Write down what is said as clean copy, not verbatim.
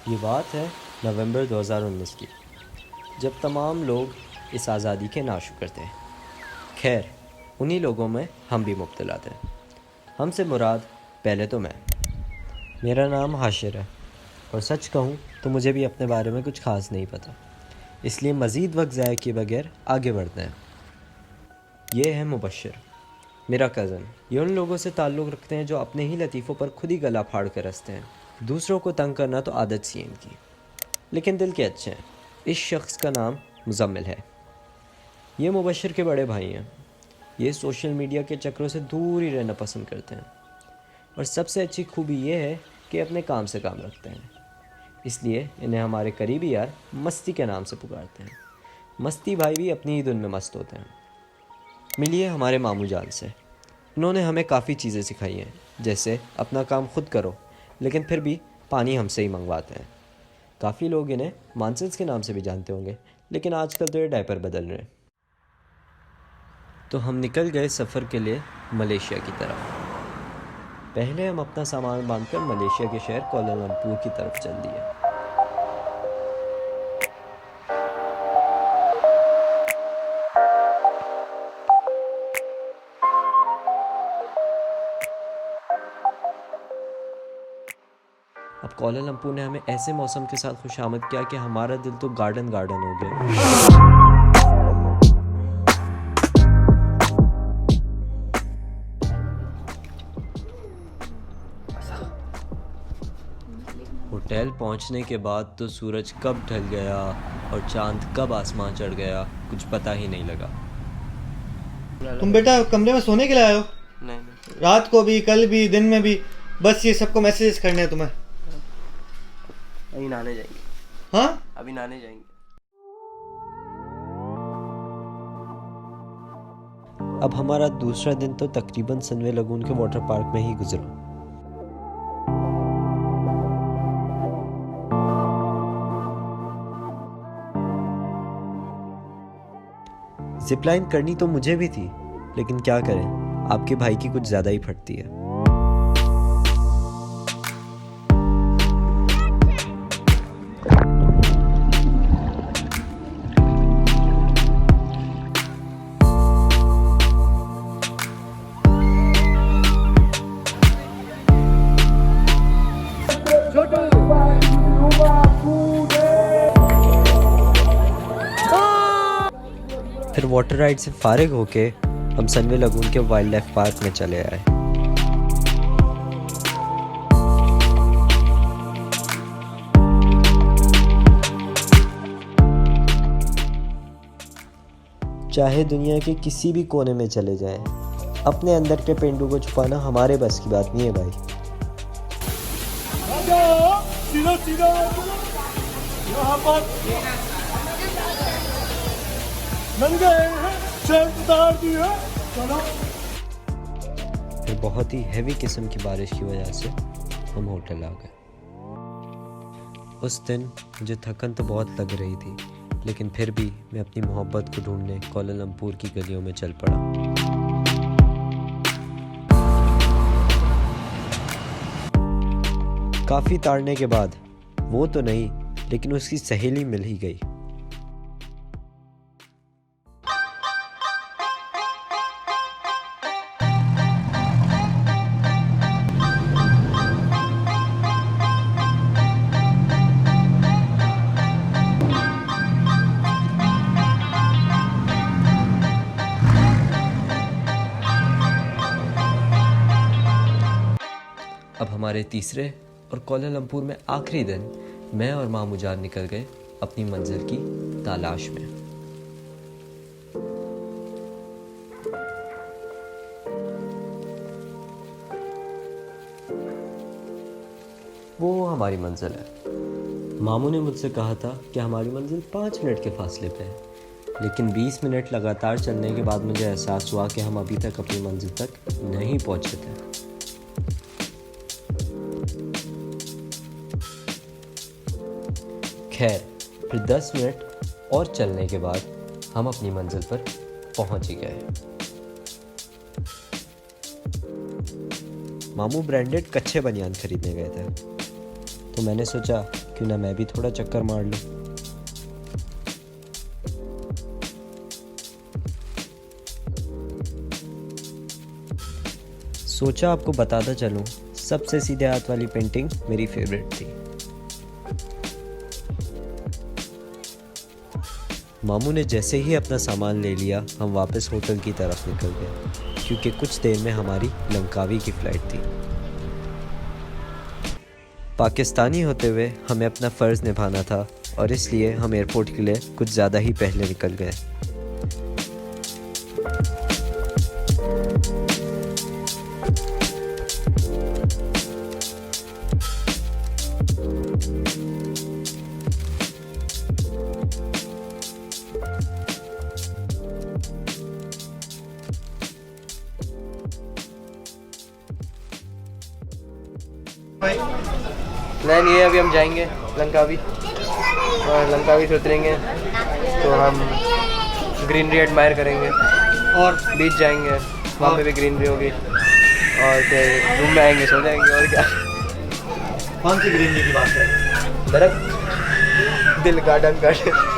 ये बात है नवंबर 2019 की, जब तमाम लोग इस आज़ादी के नाशुक्र थे। खैर, उन्हीं लोगों में हम भी मुब्तला थे। हमसे मुराद पहले तो मैं। मेरा नाम हाशिर है और सच कहूँ तो मुझे भी अपने बारे में कुछ ख़ास नहीं पता, इसलिए मज़ीद वक्त ज़ाया किए बगैर आगे बढ़ते हैं। ये है मुबश्शिर, मेरा कज़न। ये उन लोगों से ताल्लुक़ रखते हैं जो अपने ही लतीफ़ों पर खुद ही गला फाड़ कर हंसते हैं। दूसरों को तंग करना तो आदत सी है इनकी, लेकिन दिल के अच्छे हैं। इस शख्स का नाम मुज़म्मिल है। ये मुबश्शिर के बड़े भाई हैं। ये सोशल मीडिया के चक्रों से दूर ही रहना पसंद करते हैं, और सबसे अच्छी खूबी ये है कि अपने काम से काम रखते हैं। इसलिए इन्हें हमारे करीबी यार मस्ती के नाम से पुकारते हैं। मस्ती भाई भी अपनी ही धुन में मस्त होते हैं। मिलिए हमारे मामू जान से। इन्होंने हमें काफ़ी चीज़ें सिखाई हैं, जैसे अपना काम खुद करो, लेकिन फिर भी पानी हमसे ही मंगवाते हैं। काफ़ी लोग इन्हें मानसन्स के नाम से भी जानते होंगे, लेकिन आजकल तो ये डायपर बदल रहे हैं। तो हम निकल गए सफ़र के लिए मलेशिया की तरफ। पहले हम अपना सामान बांधकर मलेशिया के शहर कोलालमपुर की तरफ चल दिए। अब कोलालमपुर ने हमें ऐसे मौसम के साथ खुशामद किया कि हमारा दिल तो गार्डन गार्डन हो गया। होटल पहुंचने के बाद तो सूरज कब ढल गया और चांद कब आसमान चढ़ गया, कुछ पता ही नहीं लगा। तुम बेटा कमरे में सोने के लिए आए हो? नहीं रात को भी, कल भी, दिन में भी, बस ये सबको मैसेजेस करने हैं तुम्हें। अभी नहाने जाएंगे। हाँ, अभी नहाने जाएंगे। अब हमारा दूसरा दिन तो तकरीबन सनवे लगून के वाटर पार्क में ही गुजरा। जिपलाइन करनी तो मुझे भी थी, लेकिन क्या करें, आपके भाई की कुछ ज़्यादा ही फटती है। फिर वाटर राइड से फारिग होके हम सनवे लगून के वाइल्ड लाइफ पार्क में चले आए। चाहे दुनिया के किसी भी कोने में चले जाएं, अपने अंदर के पेंडू को छुपाना हमारे बस की बात नहीं है भाई। सीधा सीधा यहाँ पर नंगे शर्ट उतार दी है। चलो। फिर बहुत ही हैवी किस्म की बारिश की वजह से हम होटल आ गए। उस दिन मुझे थकन तो बहुत लग रही थी, लेकिन फिर भी मैं अपनी मोहब्बत को ढूंढने कोलालमपुर की गलियों में चल पड़ा। काफ़ी ताड़ने के बाद वो तो नहीं, लेकिन उसकी सहेली मिल ही गई। अब हमारे तीसरे और कोलालमपुर में आखिरी दिन मैं और मामू जान निकल गए अपनी मंजिल की तलाश में। वो हमारी मंजिल है। मामू ने मुझसे कहा था कि हमारी मंजिल 5 मिनट के फासले पे है, लेकिन 20 मिनट लगातार चलने के बाद मुझे एहसास हुआ कि हम अभी तक अपनी मंजिल तक नहीं पहुंचे थे। खैर, फिर 10 मिनट और चलने के बाद हम अपनी मंजिल पर पहुंच ही गए। मामू ब्रांडेड कच्छे बनियान खरीदने गए थे, तो मैंने सोचा क्यों ना मैं भी थोड़ा चक्कर मार लूँ। सोचा आपको बताता चलूँ, सबसे सीधे हाथ वाली पेंटिंग मेरी फेवरेट थी। मामू ने जैसे ही अपना सामान ले लिया, हम वापस होटल की तरफ निकल गए, क्योंकि कुछ देर में हमारी लंकावी की फ़्लाइट थी। पाकिस्तानी होते हुए हमें अपना फ़र्ज़ निभाना था और इसलिए हम एयरपोर्ट के लिए कुछ ज़्यादा ही पहले निकल गए। प्लान ये है, अभी हम जाएंगे लंकावी और लंकावी से उतरेंगे तो हम ग्रीनरी एडमायर करेंगे और बीच जाएंगे, वहाँ पे भी ग्रीनरी होगी और फिर रूम में आएंगे, सो जाएंगे। और क्या, कौन सी ग्रीनरी की बात है? दरख्त, दिल गार्डन गार्डन